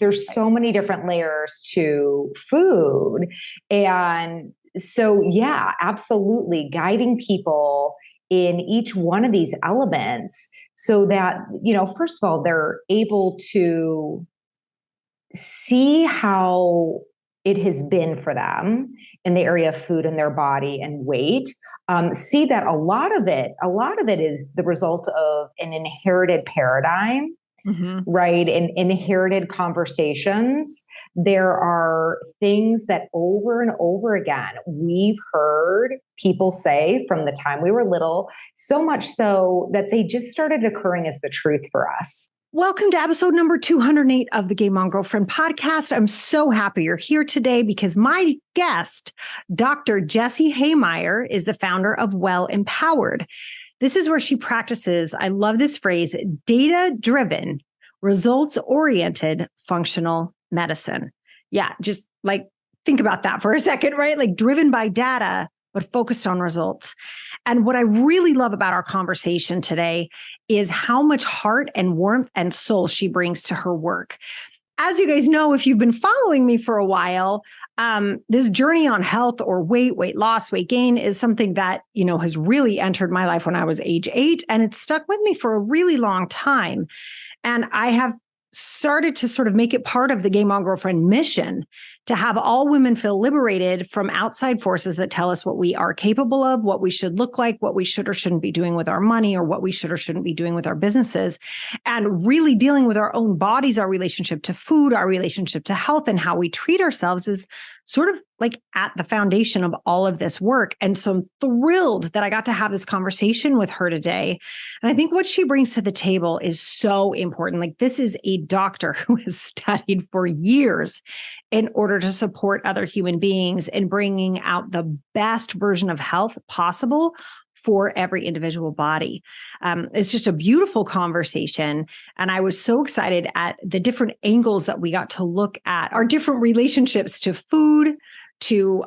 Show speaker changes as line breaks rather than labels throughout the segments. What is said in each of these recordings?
there's so many different layers to food. And so, yeah, absolutely guiding people in each one of these elements so that, first of all, they're able to see how it has been for them in the area of food and their body and weight. See that a lot of it is the result of an inherited paradigm, right? And inherited conversations. There are things that over and over again, we've heard people say from the time we were little, so much so that they just started occurring as the truth for us.
Welcome to episode number 208 of the Game On Girlfriend podcast. I'm so happy you're here today because my guest, Dr. Jessie Hehmeyer, is the founder of Well Empowered. This is where she practices, I love this phrase, data-driven, results-oriented functional medicine. Yeah, just like think about that for a second, right? Like driven by data, but focused on results. And what I really love about our conversation today is how much heart and warmth and soul she brings to her work. As you guys know, if you've been following me for a while, this journey on health or weight loss, weight gain is something that, has really entered my life when I was age 8, and it's stuck with me for a really long time. And I have started to sort of make it part of the Game On Girlfriend mission to have all women feel liberated from outside forces that tell us what we are capable of, what we should look like, what we should or shouldn't be doing with our money, or what we should or shouldn't be doing with our businesses, and really dealing with our own bodies, our relationship to food, our relationship to health, and how we treat ourselves is sort of like at the foundation of all of this work. And so I'm thrilled that I got to have this conversation with her today. And I think what she brings to the table is so important. Like, this is a doctor who has studied for years in order to support other human beings in bringing out the best version of health possible for every individual body. It's just a beautiful conversation. And I was so excited at the different angles that we got to look at, our different relationships to food, to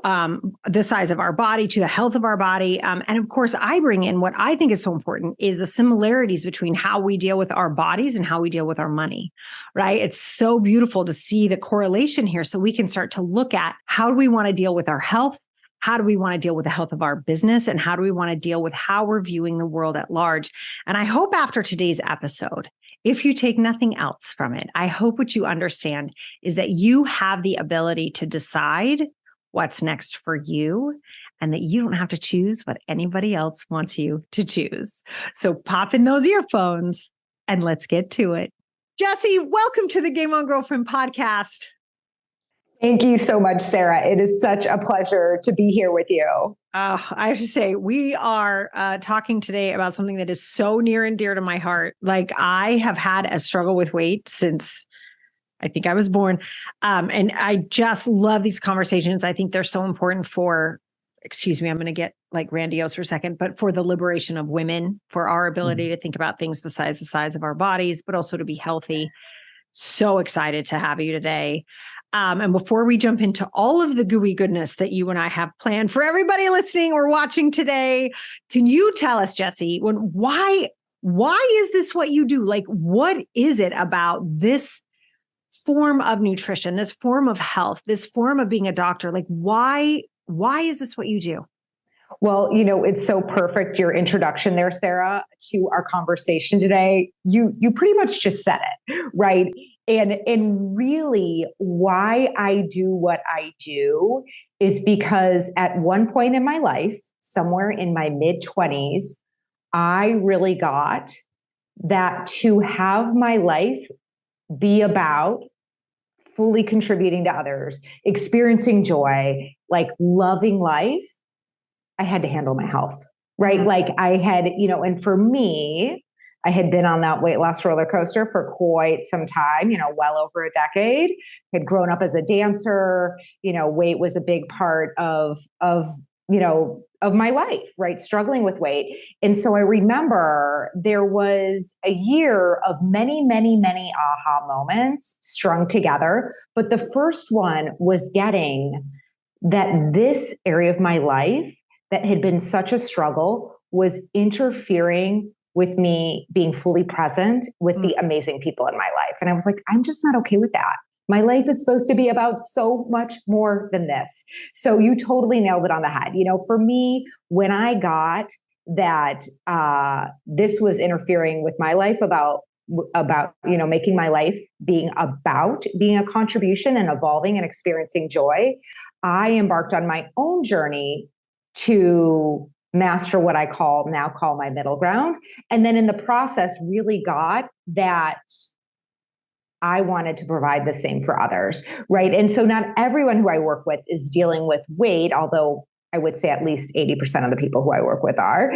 the size of our body, to the health of our body. And of course, I bring in what I think is so important is the similarities between how we deal with our bodies and how we deal with our money, right? It's so beautiful to see the correlation here so we can start to look at how do we want to deal with our health? How do we want to deal with the health of our business? And how do we want to deal with how we're viewing the world at large? And I hope after today's episode, if you take nothing else from it, I hope what you understand is that you have the ability to decide what's next for you, and that you don't have to choose what anybody else wants you to choose. So pop in those earphones and let's get to it. Jessie, welcome to the Game On Girlfriend podcast.
Thank you so much, Sarah. It is such a pleasure to be here with you.
I have to say, we are talking today about something that is so near and dear to my heart. Like, I have had a struggle with weight since I think I was born. And I just love these conversations. I think they're so important for, I'm going to get like grandiose for a second, but for the liberation of women, for our ability to think about things besides the size of our bodies, but also to be healthy. So excited to have you today. And before we jump into all of the gooey goodness that you and I have planned for everybody listening or watching today, can you tell us, Jessie, why is this what you do? Like, what is it about this form of nutrition, this form of health, this form of being a doctor? Like, why is this what you do?
Well, it's so perfect, your introduction there, Sarah, to our conversation today. You pretty much just said it, right? And really why I do what I do is because at one point in my life, somewhere in my mid-20s, I really got that to have my life be about fully contributing to others, experiencing joy, like loving life, I had to handle my health, right? Like I had, and for me, I had been on that weight loss roller coaster for quite some time, well over a decade. Had grown up as a dancer, weight was a big part of my life, right? Struggling with weight. And so I remember there was a year of many, many, many aha moments strung together. But the first one was getting that this area of my life that had been such a struggle was interfering with me being fully present with the amazing people in my life. And I was like, I'm just not okay with that. My life is supposed to be about so much more than this. So you totally nailed it on the head. For me, when I got that this was interfering with my life about making my life being a contribution and evolving and experiencing joy, I embarked on my own journey to master what I now call my middle ground. And then in the process really got that I wanted to provide the same for others, right? And so not everyone who I work with is dealing with weight, although I would say at least 80% of the people who I work with are.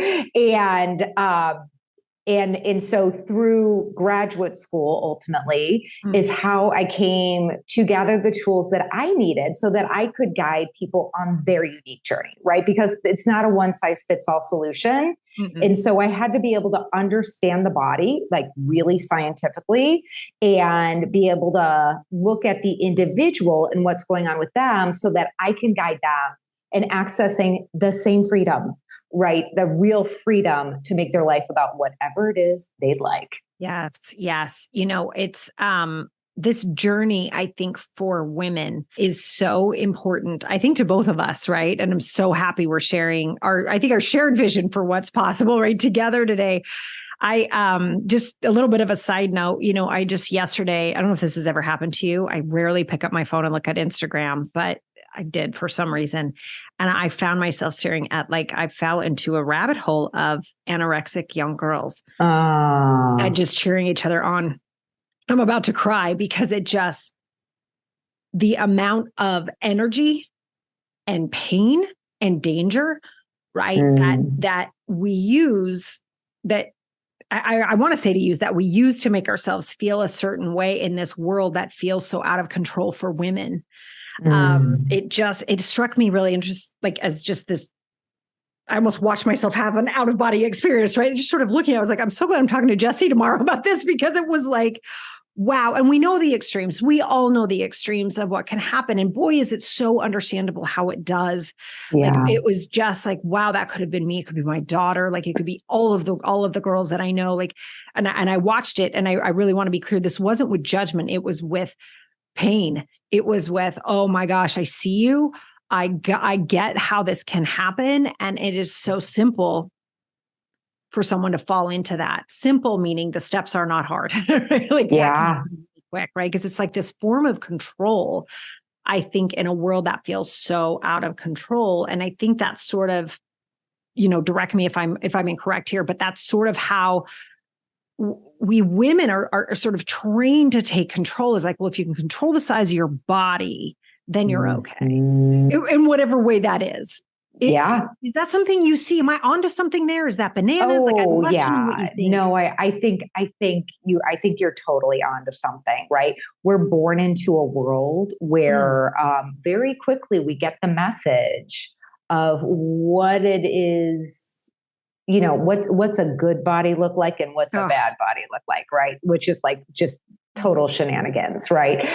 And so through graduate school, ultimately, is how I came to gather the tools that I needed so that I could guide people on their unique journey, right? Because it's not a one size fits all solution. Mm-hmm. And so I had to be able to understand the body, like really scientifically, and be able to look at the individual and what's going on with them so that I can guide them in accessing the same freedom, right? The real freedom to make their life about whatever it is they'd like.
Yes. Yes. It's, this journey, I think for women is so important, I think to both of us, right? And I'm so happy we're sharing our shared vision for what's possible right together today. I just a little bit of a side note, I just yesterday, I don't know if this has ever happened to you. I rarely pick up my phone and look at Instagram, but I did for some reason. And I found myself staring at, I fell into a rabbit hole of anorexic young girls and just cheering each other on. I'm about to cry because the amount of energy and pain and danger, right? That we use that. I want to say that we use to make ourselves feel a certain way in this world that feels so out of control for women. It struck me really interesting, as just this, I almost watched myself have an out of body experience, right? Just sort of looking, I was like, I'm so glad I'm talking to Jessie tomorrow about this, because it was like, wow. And we know the extremes. We all know the extremes of what can happen. And boy, is it so understandable how it does. Yeah. It was just like, wow, that could have been me. It could be my daughter. It could be all of the girls that I know. And I watched it, and I really want to be clear. This wasn't with judgment. It was with pain. It was with, oh my gosh, I see you. I get how this can happen. And it is so simple for someone to fall into that. Simple meaning the steps are not hard.
Yeah.
Quick, right? Because it's like this form of control, I think, in a world that feels so out of control. And I think that's sort of, direct me if I'm incorrect here, but that's sort of how we women are sort of trained to take control. Is like, well, if you can control the size of your body, then you're okay. In whatever way that is. Is that something you see? Am I onto something there? Is that bananas? I'd love to know what you think.
No, I think you're totally onto something, right? We're born into a world where very quickly we get the message of what it is, what's a good body look like and what's a bad body look like, right? Which is like just total shenanigans, right?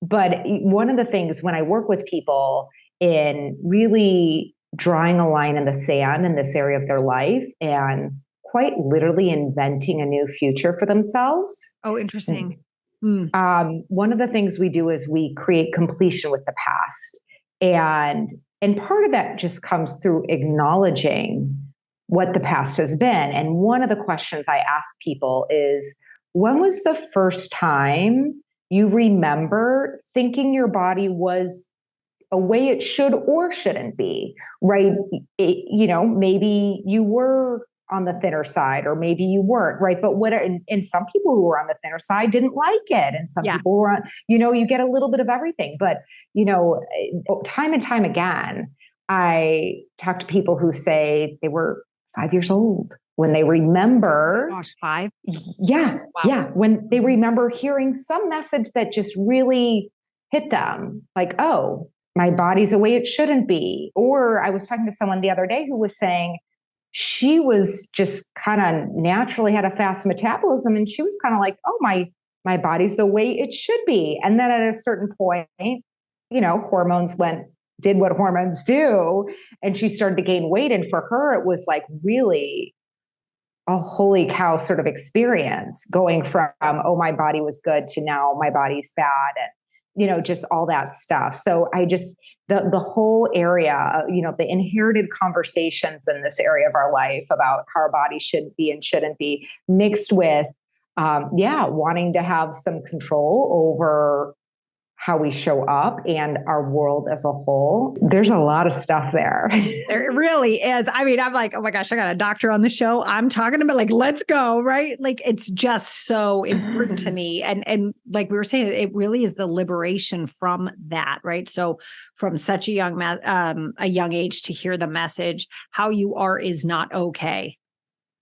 But one of the things when I work with people in really drawing a line in the sand in this area of their life and quite literally inventing a new future for themselves.
Oh, interesting.
One of the things we do is we create completion with the past. And part of that just comes through acknowledging what the past has been. And one of the questions I ask people is, when was the first time you remember thinking your body was a way it should or shouldn't be, right? Maybe you were on the thinner side, or maybe you weren't, right? But and some people who were on the thinner side didn't like it. And some people were on, you get a little bit of everything. But, time and time again, I talk to people who say they were 5 years old when they remember.
Gosh, 5?
Yeah. Wow. Yeah. When they remember hearing some message that just really hit them, like, oh, my body's a way it shouldn't be. Or I was talking to someone the other day who was saying she was just kind of naturally had a fast metabolism. And she was kind of like, oh, my body's the way it should be. And then at a certain point, hormones did what hormones do. And she started to gain weight. And for her, it was like really a holy cow sort of experience, going from, oh, my body was good to now my body's bad. And, just all that stuff. So I just, the whole area, the inherited conversations in this area of our life about how our body should be and shouldn't be, mixed with, wanting to have some control over how we show up and our world as a whole. There's a lot of stuff there.
There really is. I mean, I'm like, oh my gosh, I got a doctor on the show. I'm talking about, like, let's go, right? Like, it's just so important to me. And like we were saying, it really is the liberation from that, right? So from such a young age to hear the message, how you are is not okay.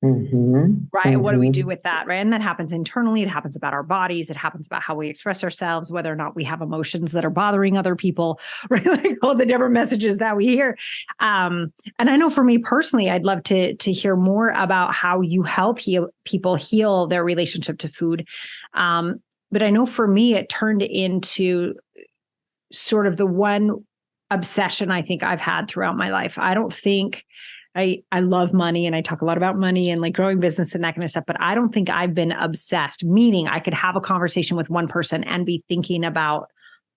Mm-hmm.
Right.
Mm-hmm.
What do we do with that? Right. And that happens internally. It happens about our bodies. It happens about how we express ourselves, whether or not we have emotions that are bothering other people, right? Like all the different messages that we hear. And I know for me personally, I'd love to hear more about how you help people heal their relationship to food. But I know for me, it turned into sort of the one obsession I think I've had throughout my life. I don't think I love money, and I talk a lot about money and like growing business and that kind of stuff, but I don't think I've been obsessed, meaning I could have a conversation with one person and be thinking about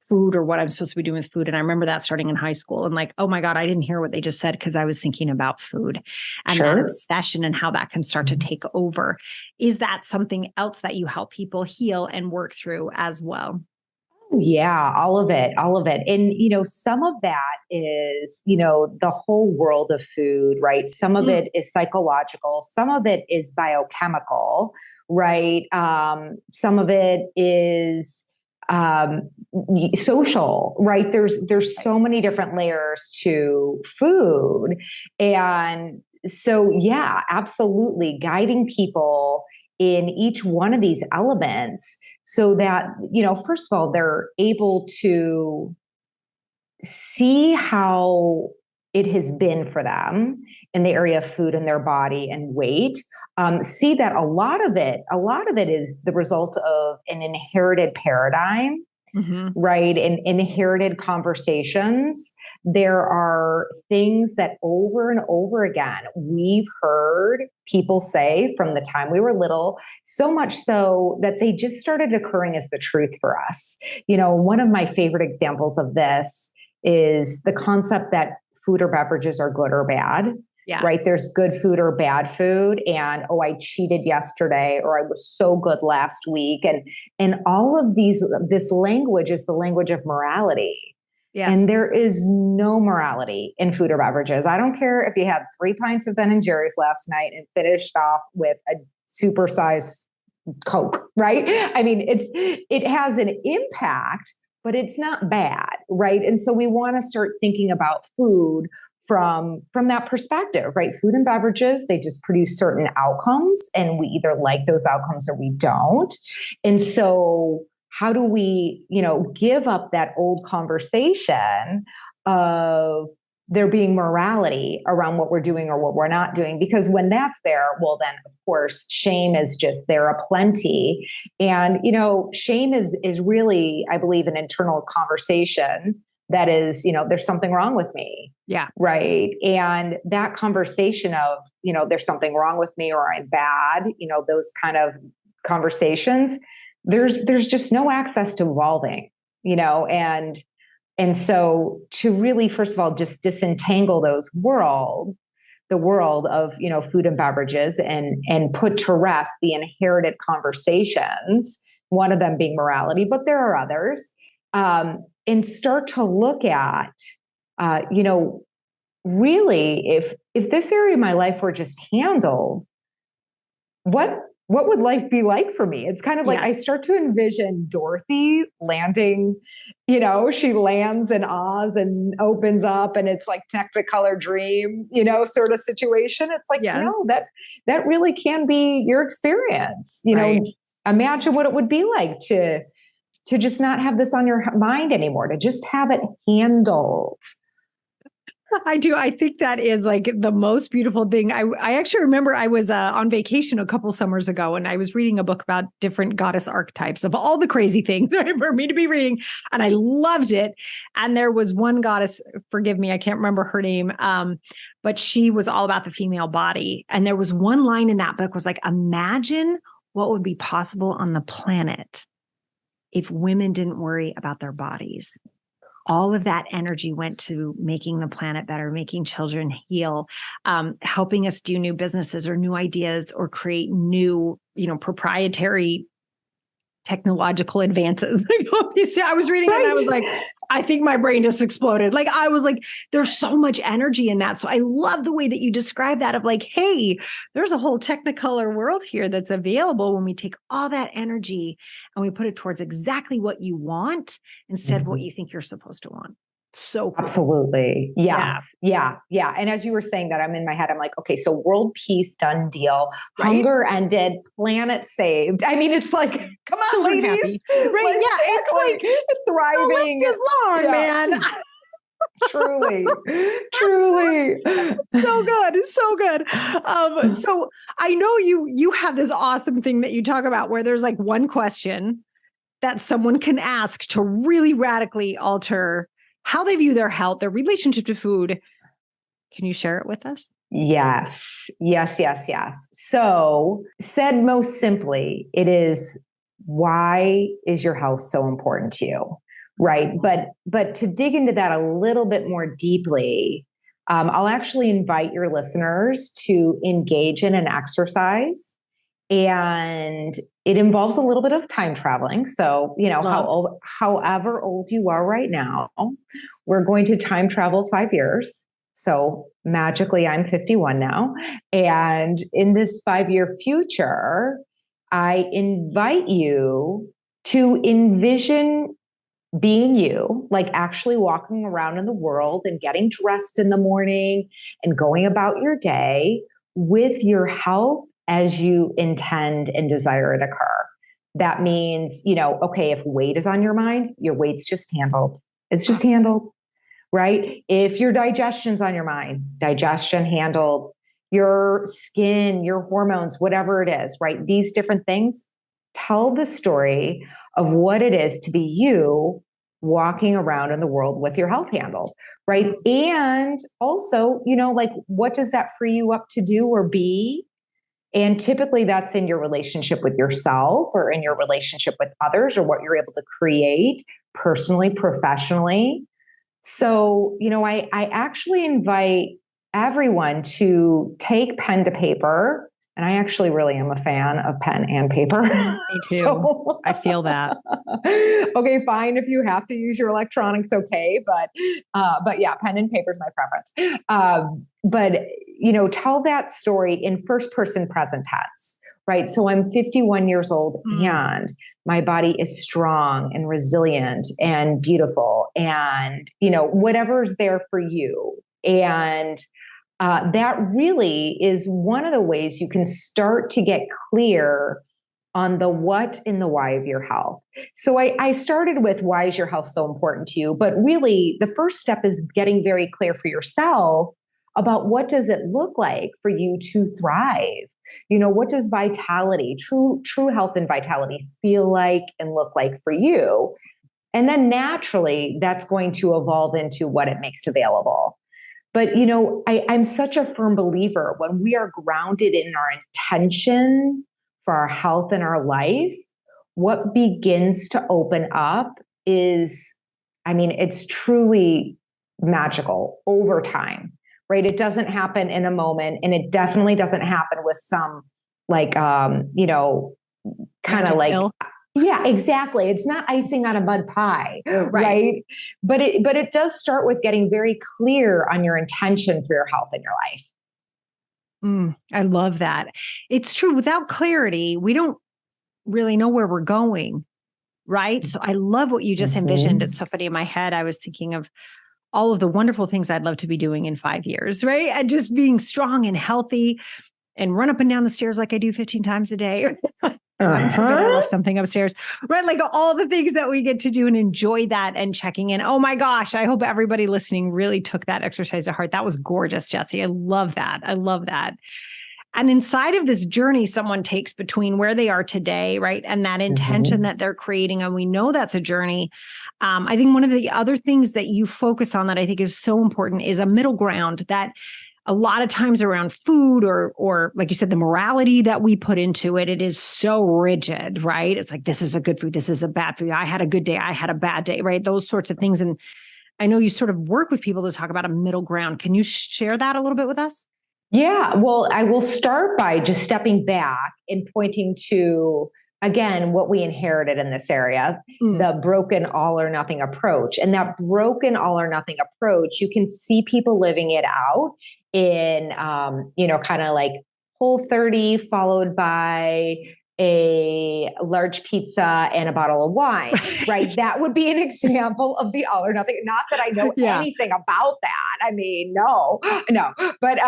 food or what I'm supposed to be doing with food. And I remember that starting in high school and like, oh my God, I didn't hear what they just said because I was thinking about food and that obsession and how that can start to take over. Is that something else that you help people heal and work through as well?
Yeah, all of it, all of it. And, some of that is, the whole world of food, right? Some of it is psychological, some of it is biochemical, right? Some of it is social, right? There's so many different layers to food. And so, yeah, absolutely guiding people in each one of these elements so that, first of all, they're able to see how it has been for them in the area of food and their body and weight. See that a lot of it is the result of an inherited paradigm, right? And inherited conversations. There are things that over and over again, we've heard people say from the time we were little, so much so that they just started occurring as the truth for us. One of my favorite examples of this is the concept that food or beverages are good or bad. Yeah. Right. There's good food or bad food. And, oh, I cheated yesterday, or I was so good last week. And all of this language is the language of morality. Yes. And there is no morality in food or beverages. I don't care if you had 3 pints of Ben & Jerry's last night and finished off with a supersized Coke, right? I mean, it has an impact, but it's not bad, right? And so we want to start thinking about food from that perspective, right? Food and beverages, they just produce certain outcomes, and we either like those outcomes or we don't. And so how do we, give up that old conversation of there being morality around what we're doing or what we're not doing? Because when that's there, well, then of course, shame is just there aplenty. And, shame is really, I believe, an internal conversation that is, there's something wrong with me. Yeah. Right. And that conversation of, there's something wrong with me or I'm bad, those kind of conversations, there's just no access to evolving, and so to really, first of all, just disentangle the world of, food and beverages and put to rest the inherited conversations, one of them being morality, but there are others. And start to look at, really, if this area of my life were just handled, what would life be like for me? It's kind of like, I start to envision Dorothy landing, she lands in Oz and opens up and it's like Technicolor dream, sort of situation. It's like, no, that really can be your experience. Imagine what it would be like to just not have this on your mind anymore, to just have it handled.
I do. I think that is like the most beautiful thing. I actually remember I was on vacation a couple summers ago and I was reading a book about different goddess archetypes of all the crazy things for me to be reading. And I loved it. And there was one goddess, forgive me, I can't remember her name, but she was all about the female body. And there was one line in that book was like, imagine what would be possible on the planet if women didn't worry about their bodies. All of that energy went to making the planet better, making children heal, helping us do new businesses or new ideas or create new, proprietary technological advances. I was reading it and I was like, I think my brain just exploded. Like, I was like, there's so much energy in that. So I love the way that you describe that of like, hey, there's a whole technicolor world here that's available when we take all that energy and we put it towards exactly what you want instead of what you think you're supposed to want. So cool.
Absolutely. Yes. Yeah. And as you were saying that, I'm in my head, I'm like, okay, so world peace, done deal. Right? Hunger ended, planet saved. I mean, it's like, come on,
Children
ladies.
Happy. Right. Yeah. It's like
thriving.
The list is long, man.
Truly.
So good. So good. So I know you have this awesome thing that you talk about where there's like one question that someone can ask to really radically alter how they view their health, their relationship to food. Can you share it with us?
Yes. So said most simply, it is, why is your health so important to you? Right. But to dig into that a little bit more deeply, I'll actually invite your listeners to engage in an exercise. And it involves a little bit of time traveling. So, however old you are right now, we're going to time travel 5 years. So magically, I'm 51 now. And in this 5-year future, I invite you to envision being you, like actually walking around in the world and getting dressed in the morning and going about your day with your health as you intend and desire it occur. That means, okay, if weight is on your mind, your weight's just handled. It's just handled, right? If your digestion's on your mind, digestion handled. Your skin, your hormones, whatever it is, right? These different things, tell the story of what it is to be you walking around in the world with your health handled, right? And also, what does that free you up to do or be? And typically that's in your relationship with yourself or in your relationship with others or what you're able to create personally, professionally. So, I actually invite everyone to take pen to paper. And I actually really am a fan of pen and paper.
Me too. So, I feel that.
Okay, fine. If you have to use your electronics, okay. But yeah, pen and paper is my preference. But tell that story in first person present tense, right? So I'm 51 years old and my body is strong and resilient and beautiful and, whatever's there for you. And that really is one of the ways you can start to get clear on the what and the why of your health. So I started with, why is your health so important to you? But really the first step is getting very clear for yourself about what does it look like for you to thrive? What does vitality, true health and vitality feel like and look like for you? And then naturally that's going to evolve into what it makes available. But, I'm such a firm believer when we are grounded in our intention for our health and our life, what begins to open up is, it's truly magical over time, right? It doesn't happen in a moment, and it definitely doesn't happen with some kind of like, yeah, exactly. It's not icing on a mud pie, right? But it does start with getting very clear on your intention for your health and your life.
I love that. It's true. Without clarity, we don't really know where we're going, right? So I love what you just envisioned. It's so funny. In my head, I was thinking of all of the wonderful things I'd love to be doing in 5 years, right? And just being strong and healthy and run up and down the stairs like I do 15 times a day. God forbid I left something upstairs, right? Like all the things that we get to do and enjoy that and checking in. Oh my gosh. I hope everybody listening really took that exercise to heart. That was gorgeous, Jessie. I love that. I love that. And inside of this journey, someone takes between where they are today, right? And that intention that they're creating. And we know that's a journey. I think one of the other things that you focus on that I think is so important is a middle ground that a lot of times around food or like you said, the morality that we put into it, it is so rigid, right? It's like, this is a good food. This is a bad food. I had a good day. I had a bad day, right? Those sorts of things. And I know you sort of work with people to talk about a middle ground. Can you share that a little bit with us?
Yeah, well, I will start by just stepping back and pointing to, again, what we inherited in this area, the broken all or nothing approach. And that broken all or nothing approach, you can see people living it out in, kind of like Whole30 followed by a large pizza and a bottle of wine, right? That would be an example of the all or nothing. Not that I know anything about that. I mean, no, but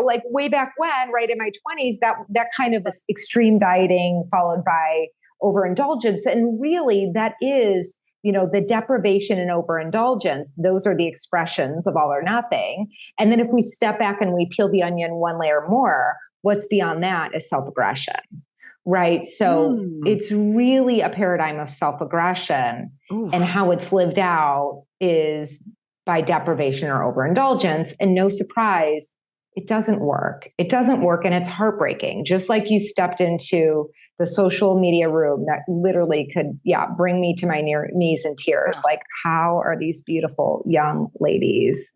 like way back when, right in my 20s, that kind of extreme dieting followed by overindulgence. And really that is, the deprivation and overindulgence. Those are the expressions of all or nothing. And then if we step back and we peel the onion one layer more, what's beyond that is self-aggression. Right. So it's really a paradigm of self-aggression, and how it's lived out is by deprivation or overindulgence. And no surprise, it doesn't work. It doesn't work. And it's heartbreaking. Just like you stepped into the social media room that literally could, bring me to my knees in tears. Like, how are these beautiful young ladies?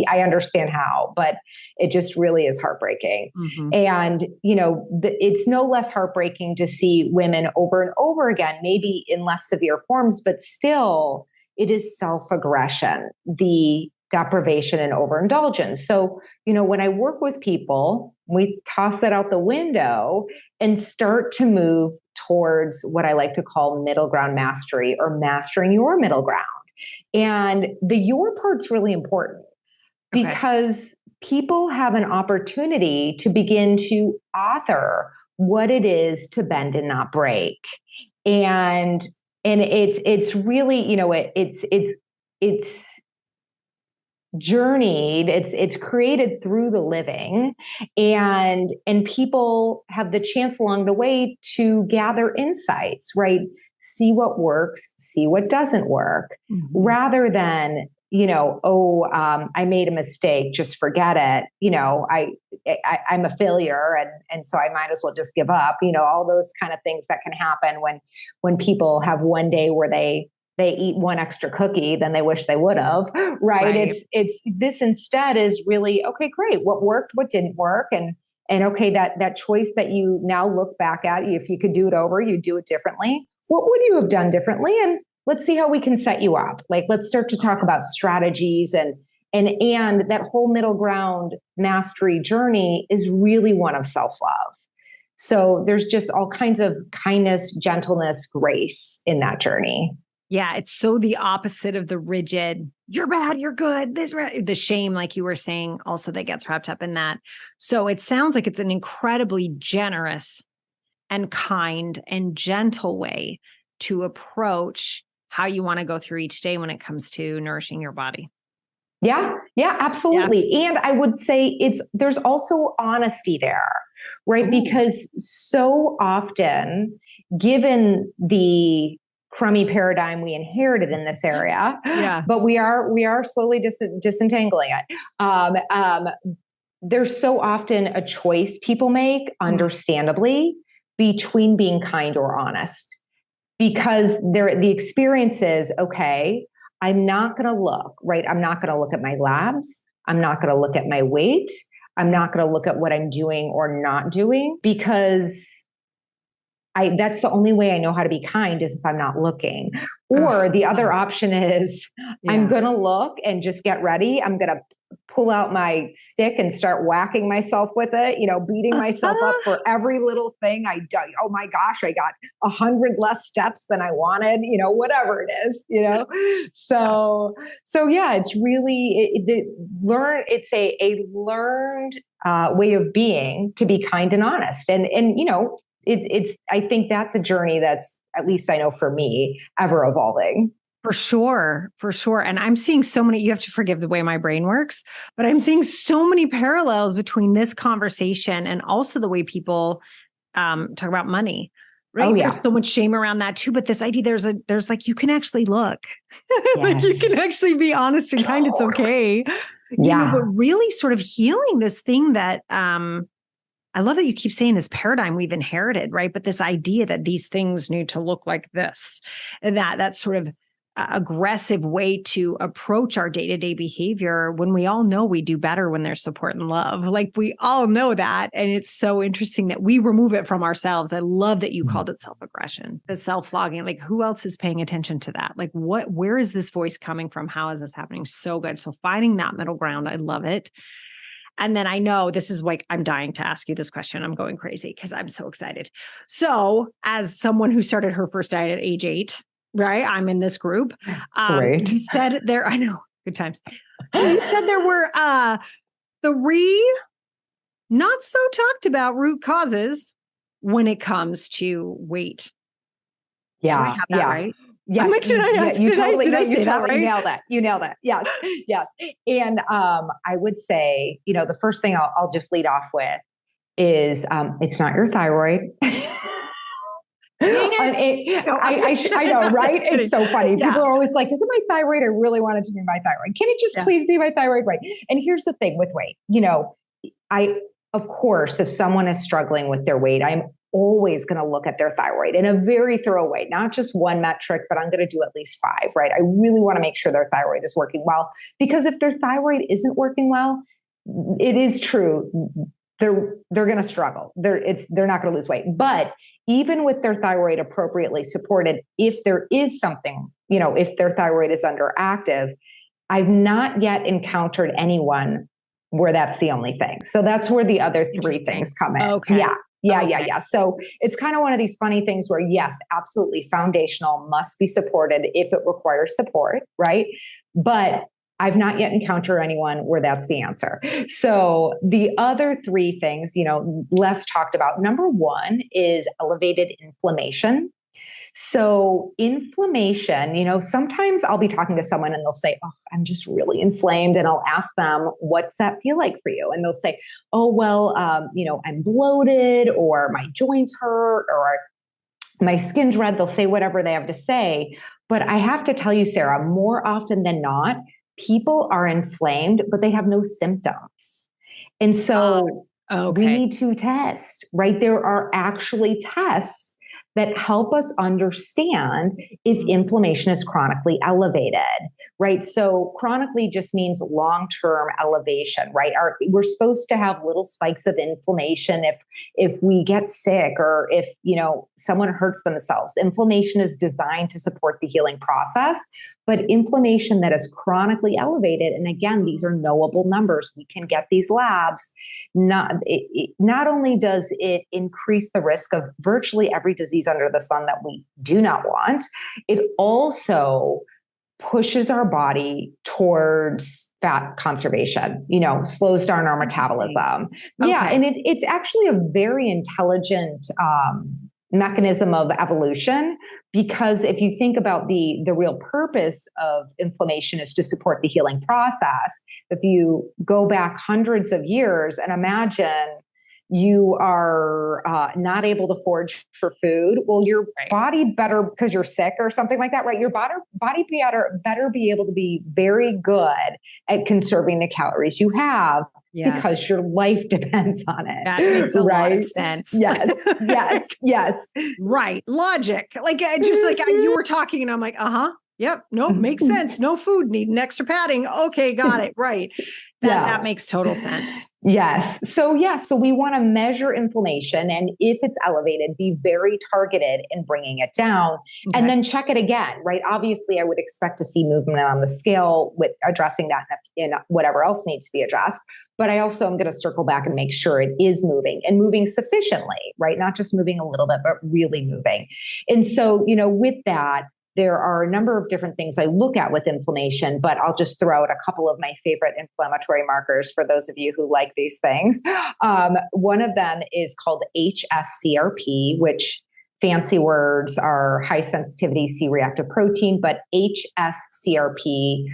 I understand how, but it just really is heartbreaking. And, it's no less heartbreaking to see women over and over again, maybe in less severe forms, but still it is self-aggression, the deprivation and overindulgence. So, when I work with people, we toss that out the window and start to move towards what I like to call middle ground mastery, or mastering your middle ground. And the your part's really important because people have an opportunity to begin to author what it is to bend and not break. And it's really, it's journeyed, it's created through the living, and people have the chance along the way to gather insights, right? See what works, see what doesn't work, rather than, I made a mistake, just forget it. I'm a failure, and so I might as well just give up. All those kind of things that can happen when people have one day where they eat one extra cookie than they wish they would have, right? It's this instead is really, okay, great. What worked, what didn't work. And okay, that choice that you now look back at, if you could do it over, you do it differently. What would you have done differently? And let's see how we can set you up. Like, let's start to talk about strategies and that whole middle ground mastery journey is really one of self-love. So there's just all kinds of kindness, gentleness, grace in that journey.
Yeah, it's so the opposite of the rigid, you're bad, you're good, the shame, like you were saying, also that gets wrapped up in that. So it sounds like it's an incredibly generous and kind and gentle way to approach how you want to go through each day when it comes to nourishing your body.
Yeah, absolutely. Yeah. And I would say there's also honesty there, right? Because so often, given the crummy paradigm we inherited in this area, but we are slowly disentangling it. There's so often a choice people make, understandably, between being kind or honest, because the experience is, okay, I'm not going to look, right? I'm not going to look at my labs. I'm not going to look at my weight. I'm not going to look at what I'm doing or not doing, because that's the only way I know how to be kind is if I'm not looking. Or the other option is I'm going to look and just get ready. I'm going to pull out my stick and start whacking myself with it, beating myself up for every little thing I do. Oh my gosh, I got 100 less steps than I wanted, whatever it is, So yeah, it's really, it's a learned way of being, to be kind and honest. And I think that's a journey that's, at least I know for me, ever evolving.
For sure. For sure. And I'm seeing so many, you have to forgive the way my brain works, but I'm seeing so many parallels between this conversation and also the way people talk about money. Right.
Oh, yeah.
There's so much shame around that too. But this idea, there's like, you can actually look, like you can actually be honest and kind. It's okay. But really sort of healing this thing that, I love that you keep saying this paradigm we've inherited, right? But this idea that these things need to look like this, and that sort of aggressive way to approach our day-to-day behavior, when we all know we do better when there's support and love. Like we all know that. And it's so interesting that we remove it from ourselves. I love that you called it self-aggression, the self-flogging. Like who else is paying attention to that? Like where is this voice coming from? How is this happening? So good. So finding that middle ground, I love it. And then I know this is like, I'm dying to ask you this question. I'm going crazy because I'm so excited. So as someone who started her first diet at age 8, right? I'm in this group. You said there, I know, good times. So you said there were 3 not so talked about root causes when it comes to weight.
Yeah.
Do I have that right?
Yes.
Like, did I say that right?
You nailed that. Yes. Yes. And I would say, the first thing I'll just lead off with is it's not your thyroid. I know, right? It's so funny. Yeah. People are always like, is it my thyroid? I really want it to be my thyroid. Can it just please be my thyroid? Right. And here's the thing with weight. Of course, if someone is struggling with their weight, I'm always going to look at their thyroid in a very thorough way, not just one metric, but I'm going to do at least 5, right? I really want to make sure their thyroid is working well, because if their thyroid isn't working well, it is true. They're going to struggle. They're not going to lose weight. But even with their thyroid appropriately supported, if there is something, if their thyroid is underactive, I've not yet encountered anyone where that's the only thing. So that's where the other 3 things come in.
Okay.
Yeah. So it's kind of one of these funny things where, yes, absolutely, foundational must be supported if it requires support, right? But I've not yet encountered anyone where that's the answer. So the other 3 things, less talked about. Number 1 is elevated inflammation. So inflammation, sometimes I'll be talking to someone and they'll say, oh, I'm just really inflamed. And I'll ask them, what's that feel like for you? And they'll say, oh, well, I'm bloated, or my joints hurt, or my skin's red. They'll say whatever they have to say. But I have to tell you, Sarah, more often than not, people are inflamed, but they have no symptoms. And so we need to test, right? There are actually tests that help us understand if inflammation is chronically elevated, right? So chronically just means long-term elevation, right? We're supposed to have little spikes of inflammation if we get sick, or if, someone hurts themselves. Inflammation is designed to support the healing process, but inflammation that is chronically elevated, and again, these are knowable numbers. We can get these labs. Not only does it increase the risk of virtually every disease under the sun that we do not want, it also pushes our body towards fat conservation, slows down our metabolism. Okay. Yeah. And it's actually a very intelligent mechanism of evolution, because if you think about the real purpose of inflammation is to support the healing process. If you go back hundreds of years and imagine you are not able to forage for food, well, your body better, because you're sick or something like that, right? Your body better be able to be very good at conserving the calories you have. Yes. Because your life depends on it.
That makes a lot of sense.
Yes.
Right. Logic. Like, just like you were talking and I'm like, yep. Nope. Makes sense. No food, need an extra padding. Okay. Got it. Right. That makes total sense.
Yes. So we want to measure inflammation, and if it's elevated, be very targeted in bringing it down, and then check it again, right? Obviously, I would expect to see movement on the scale with addressing that in whatever else needs to be addressed. But I also am going to circle back and make sure it is moving, and moving sufficiently, right? Not just moving a little bit, but really moving. And so, with that, there are a number of different things I look at with inflammation, but I'll just throw out a couple of my favorite inflammatory markers for those of you who like these things. One of them is called HSCRP, which fancy words are high sensitivity C-reactive protein, but HSCRP.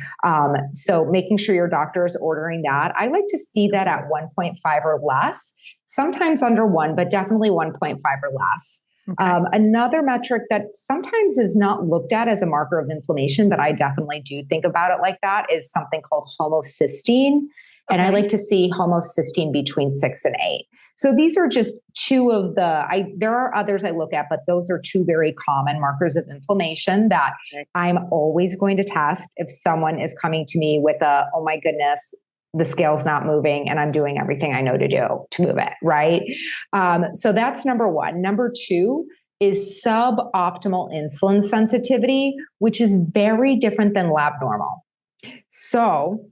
So making sure your doctor is ordering that. I like to see that at 1.5 or less, sometimes under 1, but definitely 1.5 or less. Okay. Another metric that sometimes is not looked at as a marker of inflammation, but I definitely do think about it like that, is something called homocysteine. And I like to see homocysteine between 6 and 8. So these are just two of there are others I look at, but those are two very common markers of inflammation that I'm always going to test if someone is coming to me with oh my goodness, the scale's not moving and I'm doing everything I know to do to move it, right? So that's number one. Number two is suboptimal insulin sensitivity, which is very different than lab normal. So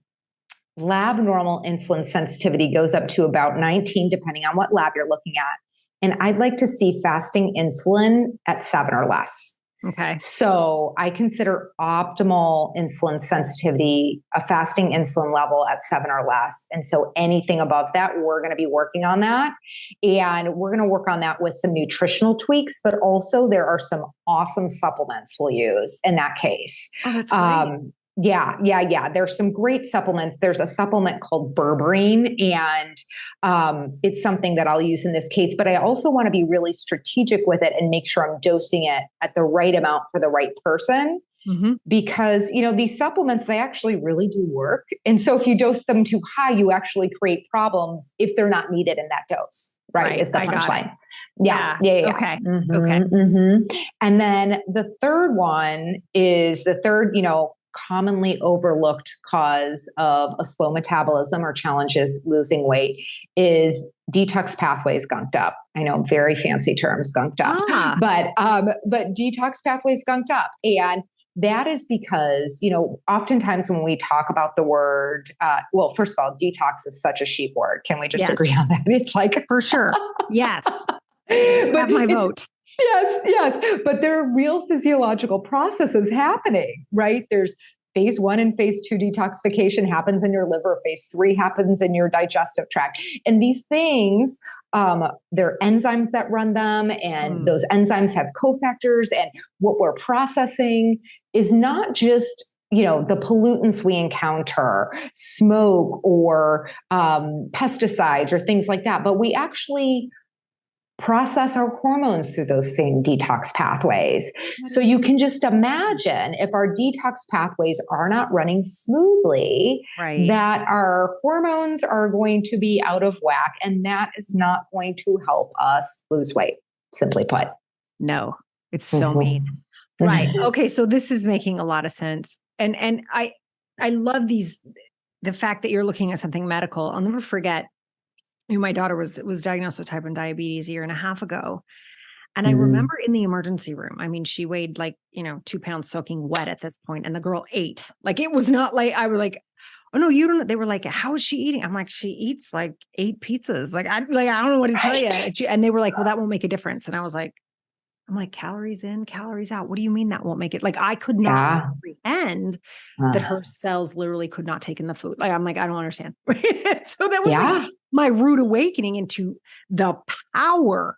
lab normal insulin sensitivity goes up to about 19, depending on what lab you're looking at. And I'd like to see fasting insulin at 7 or less.
Okay.
So I consider optimal insulin sensitivity a fasting insulin level at 7 or less. And so anything above that, we're going to be working on that. And we're going to work on that with some nutritional tweaks, but also there are some awesome supplements we'll use in that case.
Oh, that's great.
Yeah. There's some great supplements. There's a supplement called berberine, and it's something that I'll use in this case, but I also want to be really strategic with it and make sure I'm dosing it at the right amount for the right person. Mm-hmm. Because, these supplements, they actually really do work. And so if you dose them too high, you actually create problems if they're not needed in that dose, right? Is the punchline. Yeah.
Okay.
Mm-hmm,
okay.
Mm-hmm. And then the third one is commonly overlooked cause of a slow metabolism or challenges losing weight is detox pathways gunked up. I know, very fancy terms, gunked up, but detox pathways gunked up. And that is because, oftentimes when we talk about the word, well, first of all, detox is such a cheap word. Can we just agree on that? It's like,
for sure. Yes. Have my vote.
Yes. But there are real physiological processes happening, right? There's phase 1 and phase 2 detoxification happens in your liver. Phase 3 happens in your digestive tract. And these things, there are enzymes that run them, and those enzymes have cofactors. And what we're processing is not just the pollutants we encounter, smoke or pesticides or things like that, but we actually process our hormones through those same detox pathways. So you can just imagine if our detox pathways are not running smoothly, that our hormones are going to be out of whack, and that is not going to help us lose weight, simply put.
No, it's so mean. Right. Okay. So this is making a lot of sense. And I love the fact that you're looking at something medical. I'll never forget. My daughter was diagnosed with type 1 diabetes a year and a half ago. And I remember in the emergency room, she weighed 2 pounds soaking wet at this point, and the girl ate. It was not like, I was like, oh no, you don't. They were like, how is she eating? I'm like, she eats 8 pizzas. I don't know what to tell you. And they were like, well, that won't make a difference. And I'm like, calories in, calories out. What do you mean that won't make it? I could not comprehend that her cells literally could not take in the food. I'm like, I don't understand. So that was my rude awakening into the power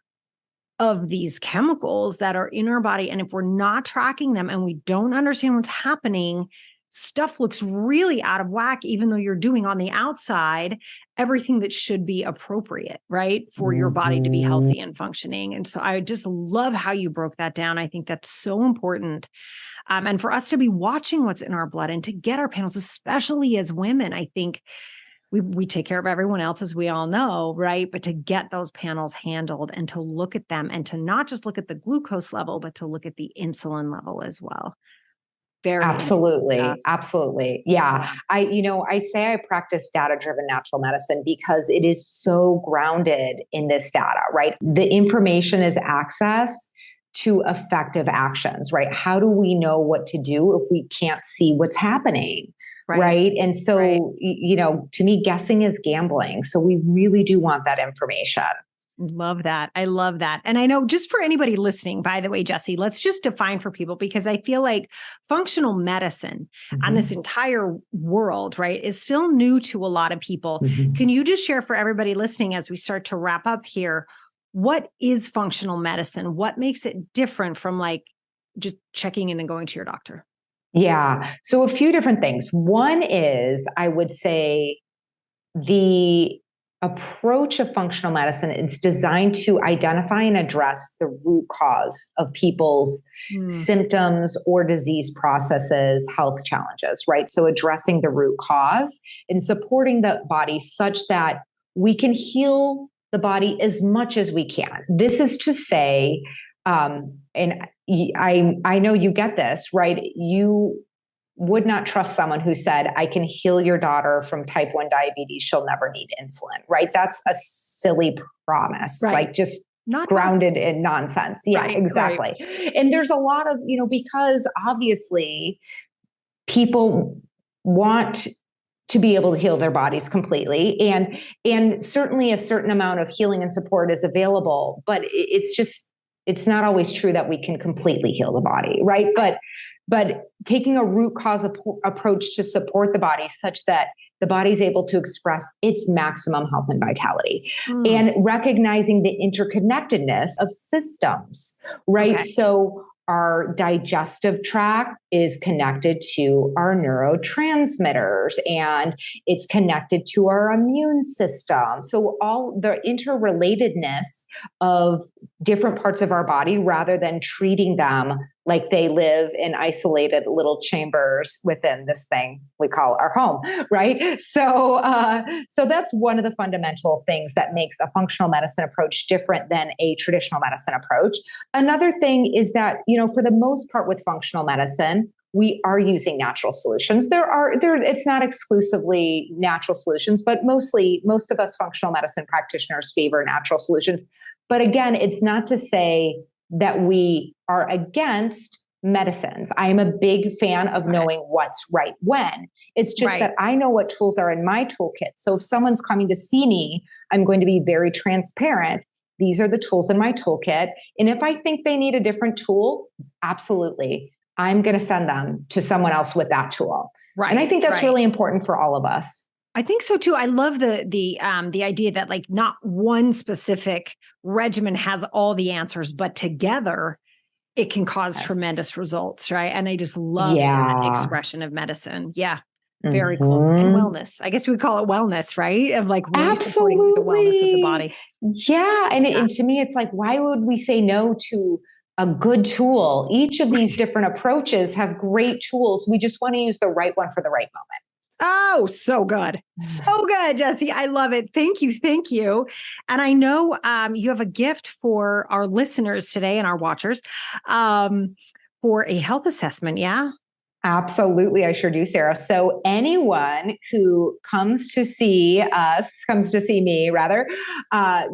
of these chemicals that are in our body. And if we're not tracking them and we don't understand what's happening, stuff looks really out of whack, even though you're doing on the outside everything that should be appropriate, right? For your body to be healthy and functioning. And so I just love how you broke that down. I think that's so important. And for us to be watching what's in our blood and to get our panels, especially as women, I think we take care of everyone else, as we all know, right? But to get those panels handled and to look at them and to not just look at the glucose level, but to look at the insulin level as well.
Absolutely. Yeah. I say I practice data-driven natural medicine because it is so grounded in this data, right? The information is access to effective actions, right? How do we know what to do if we can't see what's happening? Right. And so, to me, guessing is gambling. So we really do want that information.
Love that. I love that. And I know just for anybody listening, by the way, Jessie, let's just define for people, because I feel like functional medicine and this entire world, right, is still new to a lot of people. Can you just share for everybody listening as we start to wrap up here, what is functional medicine? What makes it different from like just checking in and going to your doctor?
Yeah. So a few different things. One is, I would say, the approach of functional medicine, it's designed to identify and address the root cause of people's symptoms or disease processes, health challenges, right? So addressing the root cause and supporting the body such that we can heal the body as much as we can. This is to say, and I know you get this, right? You would not trust someone who said, I can heal your daughter from type 1 diabetes. She'll never need insulin, right? That's a silly promise, like just not grounded in nonsense. Yeah, exactly. Right. And there's a lot of, because obviously people want to be able to heal their bodies completely. And certainly a certain amount of healing and support is available, but it's not always true that we can completely heal the body, right? But taking a root cause approach to support the body such that the body is able to express its maximum health and vitality, and recognizing the interconnectedness of systems, right? Okay. So our digestive tract is connected to our neurotransmitters, and it's connected to our immune system. So all the interrelatedness of different parts of our body, rather than treating them like they live in isolated little chambers within this thing we call our home, right? So that's one of the fundamental things that makes a functional medicine approach different than a traditional medicine approach. Another thing is that, for the most part with functional medicine, we are using natural solutions. It's not exclusively natural solutions, but most of us functional medicine practitioners favor natural solutions. But again, it's not to say that we are against medicines. I am a big fan of knowing what's right when. It's just that I know what tools are in my toolkit. So if someone's coming to see me, I'm going to be very transparent. These are the tools in my toolkit. And if I think they need a different tool, absolutely, I'm going to send them to someone else with that tool. Right. And I think that's really important for all of us.
I think so too. I love the idea that like not one specific regimen has all the answers, but together it can cause tremendous results, right? And I just love the expression of medicine. Yeah, very cool. And wellness. I guess we would call it wellness, right? Of like really supporting the wellness of the body.
Yeah, and to me, it's like, why would we say no to a good tool? Each of these different approaches have great tools. We just want to use the right one for the right moment.
Oh, so good. So good, Jessie. I love it. Thank you. Thank you. And I know you have a gift for our listeners today and our watchers for a health assessment. Yeah.
Absolutely. I sure do, Sarah. So anyone who comes to see me rather,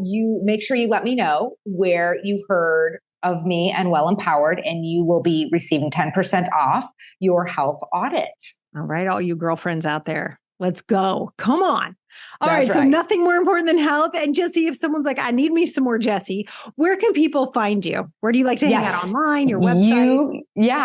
you make sure you let me know where you heard of me and Well Empowered, and you will be receiving 10% off your health audit.
All right, all you girlfriends out there, let's go. Come on. All right. So nothing more important than health. And Jessie, if someone's like, I need me some more Jessie, where can people find you? Where do you like to hang out online? Your website?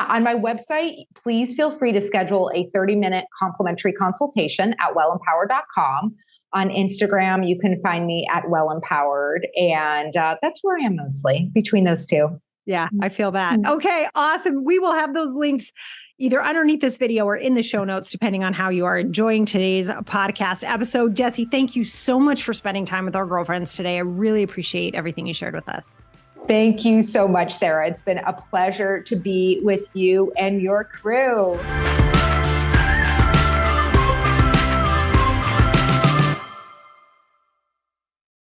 On my website, please feel free to schedule a 30-minute complimentary consultation at wellempowered.com. On Instagram, you can find me at Well Empowered. And that's where I am mostly, between those two.
Yeah, I feel that. Okay, awesome. We will have those links either underneath this video or in the show notes, depending on how you are enjoying today's podcast episode. Jessie, thank you so much for spending time with our girlfriends today. I really appreciate everything you shared with us.
Thank you so much, Sarah. It's been a pleasure to be with you and your crew.